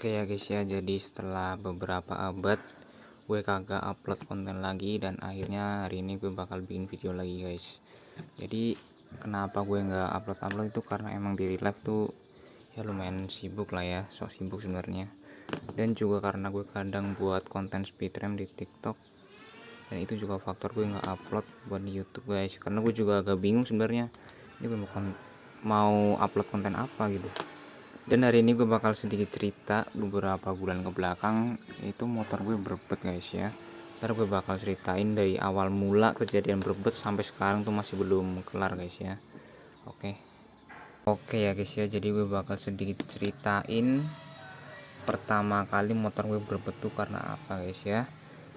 Oke ya guys ya, jadi setelah beberapa abad gue kagak upload konten lagi, dan akhirnya hari ini gue bakal bikin video lagi guys. Jadi kenapa gue nggak upload itu karena emang di real life tuh ya lumayan sibuk lah ya, so sibuk sebenarnya. Dan juga karena gue kadang buat konten speedrun di TikTok, dan itu juga faktor gue nggak upload buat di YouTube guys, karena gue juga agak bingung sebenarnya ini gue mau upload konten apa gitu. Dan hari ini gue bakal sedikit cerita beberapa bulan ke belakang, itu motor gue berbet guys ya. Ntar gue bakal ceritain dari awal mula kejadian berbet sampai sekarang tuh masih belum kelar guys ya. Oke ya guys ya, jadi gue bakal sedikit ceritain pertama kali motor gue berbet tuh karena apa guys ya.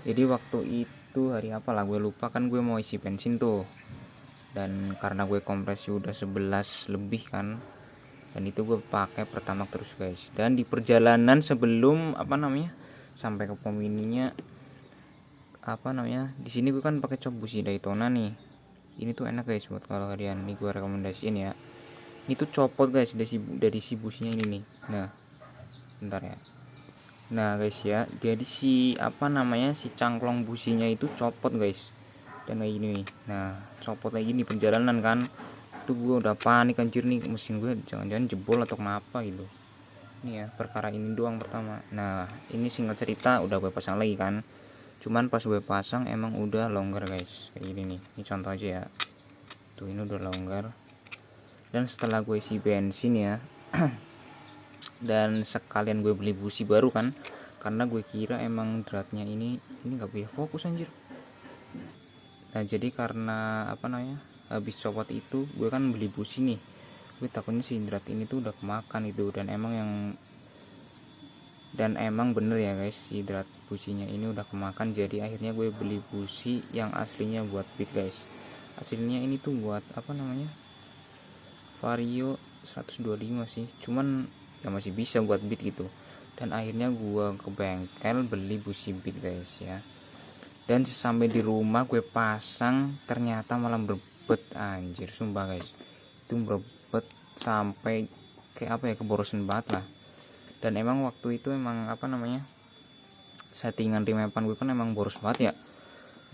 Jadi waktu itu hari apa lah gue lupa, kan gue mau isi bensin tuh, dan karena gue kompresi udah 11 lebih kan, dan itu gue pakai pertama terus guys. Dan di perjalanan sebelum sampai ke pom ininya di sini gue kan pakai cop busi Daytona nih. Ini tuh enak guys buat kalau kalian, nih gue rekomendasiin ya. Ini tuh copot guys dari si businya ini nih. Nah bentar ya, nah guys ya, jadi si si cangklong businya itu copot guys, dan kayak gini nih. Nah copot lagi di perjalanan kan, itu gue udah panik anjir nih, mesin gue jangan-jangan jebol atau kenapa gitu. Ini ya perkara ini doang pertama. Nah ini singkat cerita udah gue pasang lagi kan, cuman pas gue pasang emang udah longgar guys, kayak gini nih. Ini contoh aja ya, tuh ini udah longgar. Dan setelah gue isi bensin ya dan sekalian gue beli busi baru kan, karena gue kira emang dratnya ini nggak bisa fokus anjir. Nah jadi karena habis copot itu gue kan beli busi nih, gue takutnya si drat ini tuh udah kemakan itu. Dan emang bener ya guys, si drat businya ini udah kemakan. Jadi akhirnya gue beli busi yang aslinya buat beat guys. Aslinya ini tuh buat Vario 125 sih, cuman ya masih bisa buat beat gitu. Dan akhirnya gue ke bengkel beli busi beat guys ya. Dan sampai di rumah gue pasang, ternyata malah berbet anjir, sumpah guys. Itu berbet sampai kayak keborosan banget lah. Dan emang waktu itu emang settingan remepan gue kan emang boros banget ya.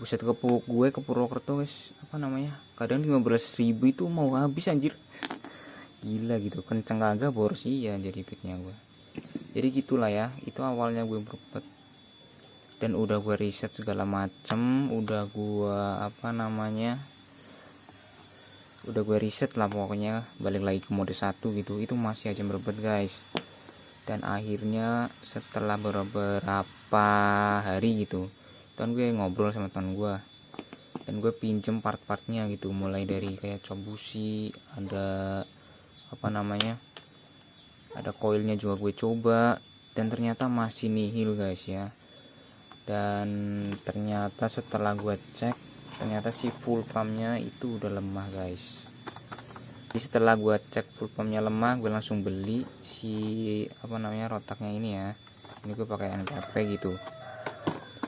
Buset, ke Purwokerto guys, kadang 15.000 itu mau habis anjir. Gila gitu, kenceng kagak boros iya jadi pitnya gue. Jadi gitulah ya, itu awalnya gue berbet. Dan udah gue riset segala macem, udah gue riset lah pokoknya, balik lagi ke mode 1 gitu, itu masih aja berbet guys. Dan akhirnya setelah beberapa hari gitu, kan gue ngobrol sama teman gue, dan gue pinjem part-partnya gitu, mulai dari kayak cop busi, ada ada koilnya juga gue coba, dan ternyata masih nihil guys ya. Dan ternyata setelah gue cek, ternyata si full pumpnya itu udah lemah guys. Jadi setelah gue cek full pumpnya lemah, gue langsung beli si rotaknya ini ya. Ini gue pakai NPP gitu.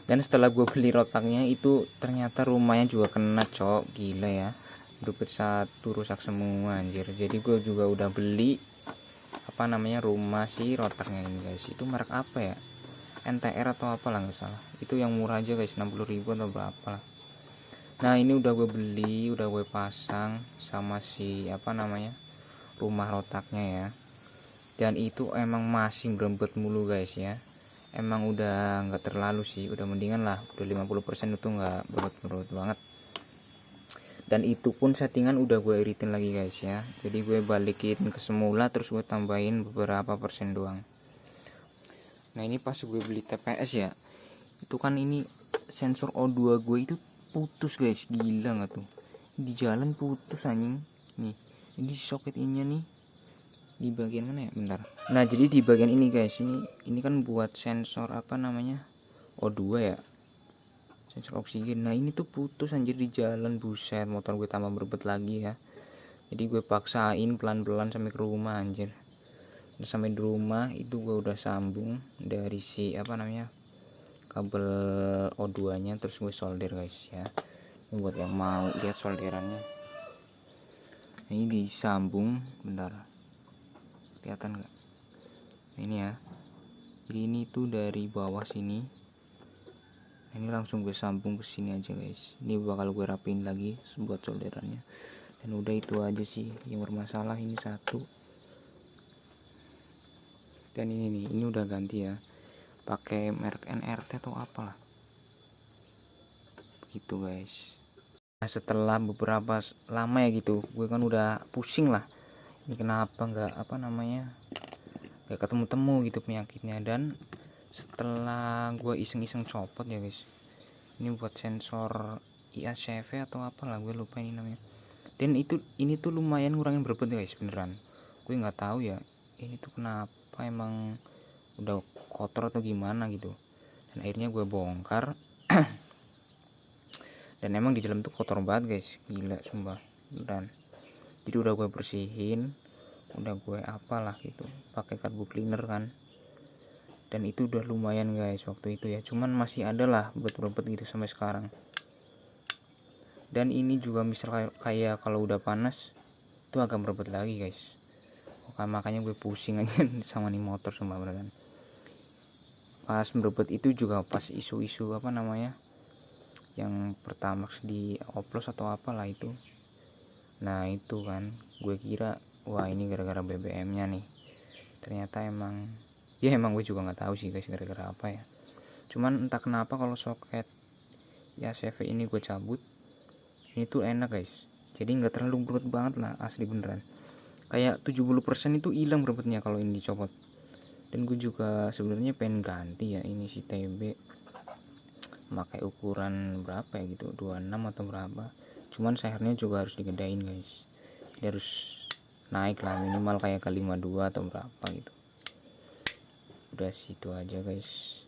Dan setelah gue beli rotaknya itu, ternyata rumahnya juga kena cok, gila ya. Dupit satu rusak semua anjir. Jadi gue juga udah beli rumah si rotaknya ini guys. Itu merek apa ya, NTR atau apalah nggak salah. Itu yang murah aja guys, 60.000 atau berapa lah. Nah ini udah gue beli, udah gue pasang sama si rumah rotaknya ya. Dan itu emang masih berembet mulu guys ya. Emang udah nggak terlalu sih, udah mendingan lah, udah 50% itu nggak berut banget. Dan itu pun settingan udah gue iritin lagi guys ya. Jadi gue balikin ke semula, terus gue tambahin beberapa persen doang. Nah ini pas gue beli TPS ya, itu kan ini sensor O2 gue itu putus guys, gila nggak tuh, di jalan putus anjing. Nih ini soket ininya nih, di bagian mana ya, bentar. Nah jadi di bagian ini guys, ini kan buat sensor O2 ya, sensor oksigen. Nah ini tuh putus anjir di jalan, buset, motor gue tambah berbet lagi ya. Jadi gue paksain pelan-pelan sampai ke rumah anjir. Udah sampai di rumah itu gue udah sambung dari si kabel O2 nya, terus gue solder guys ya. Ini buat yang mau lihat solderannya. Nah, ini disambung, bentar, kelihatan nggak? Nah, ini ya, jadi ini tuh dari bawah sini. Ini langsung gue sambung ke sini aja guys. Ini bakal gue rapiin lagi buat solderannya. Dan udah itu aja sih yang bermasalah, ini satu. Dan ini nih, ini udah ganti ya, pakai merek NRT atau apalah begitu guys. Nah, setelah beberapa lama ya gitu, gue kan udah pusing lah, ini kenapa nggak nggak ketemu-temu gitu penyakitnya. Dan setelah gue iseng-iseng copot ya guys, ini buat sensor IACV atau apalah, gue lupa ini namanya. Dan ini tuh lumayan ngurangin berbet guys, beneran. Gue nggak tahu ya ini tuh kenapa, emang udah kotor atau gimana gitu. Dan akhirnya gue bongkar dan emang di dalam tuh kotor banget guys, gila sumpah. Dan jadi udah gue bersihin, udah gue apalah gitu pakai carbo cleaner kan. Dan itu udah lumayan guys waktu itu ya, cuman masih ada lah berbet-berbet gitu sampai sekarang. Dan ini juga misal kayak kalau udah panas itu agak berbet lagi guys. Makanya gue pusing aja sama nih motor sumpah beneran. Pas berbet itu juga pas isu-isu yang pertama di oplos atau apalah itu. Nah itu kan gue kira wah ini gara-gara BBM nya nih, ternyata emang gue juga nggak tahu sih guys gara-gara apa ya. Cuman entah kenapa kalau soket ya CV ini gue cabut, ini tuh enak guys, jadi nggak terlalu berat banget lah, asli beneran. Kayak 70% itu hilang berbetnya kalau ini dicopot. Dan gue juga sebenarnya pengen ganti ya ini si TB, pakai ukuran berapa ya gitu, 26 atau berapa. Cuman sayangnya juga harus digedein guys, jadi harus naik lah minimal kayak ke 52 atau berapa gitu. Udah situ aja guys.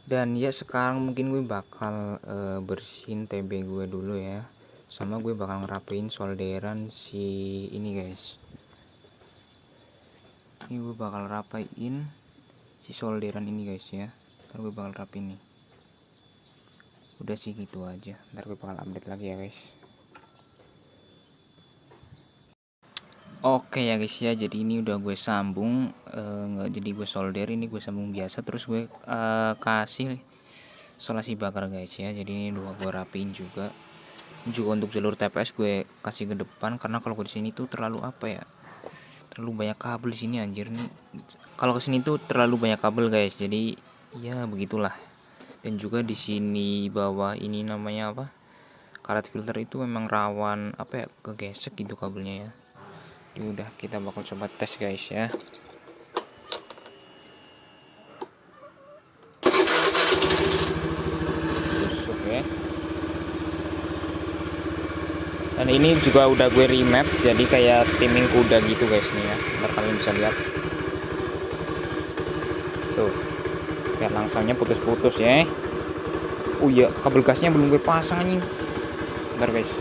Dan ya sekarang mungkin gue bakal bersihin TB gue dulu ya, sama gue bakal ngerapiin solderan si ini guys. Ini gue bakal rapiin si solderan ini guys ya, ntar gue bakal rapiin nih. Udah sih gitu aja, ntar gue bakal update lagi ya guys. Oke ya guys ya, jadi ini udah gue sambung, nggak jadi gue solder, ini gue sambung biasa, terus gue kasih solasi bakar guys ya. Jadi ini udah gue rapiin juga. Untuk jalur TPS gue kasih ke depan, karena kalau di sini tuh terlalu terlalu banyak kabel di sini anjir nih. Kalau kesini tuh terlalu banyak kabel guys, jadi ya begitulah. Dan juga di sini bawah ini namanya karet filter itu memang rawan kegesek gitu kabelnya ya. Jadi udah kita bakal coba tes guys ya. Tusuk ya. Dan ini juga udah gue remap jadi kayak timing kuda gitu guys nih ya. Ntar kalian bisa lihat. Tuh. Biar langsangnya putus-putus ya. Oh iya, kabel gasnya belum gue pasang anjing. Bentar guys.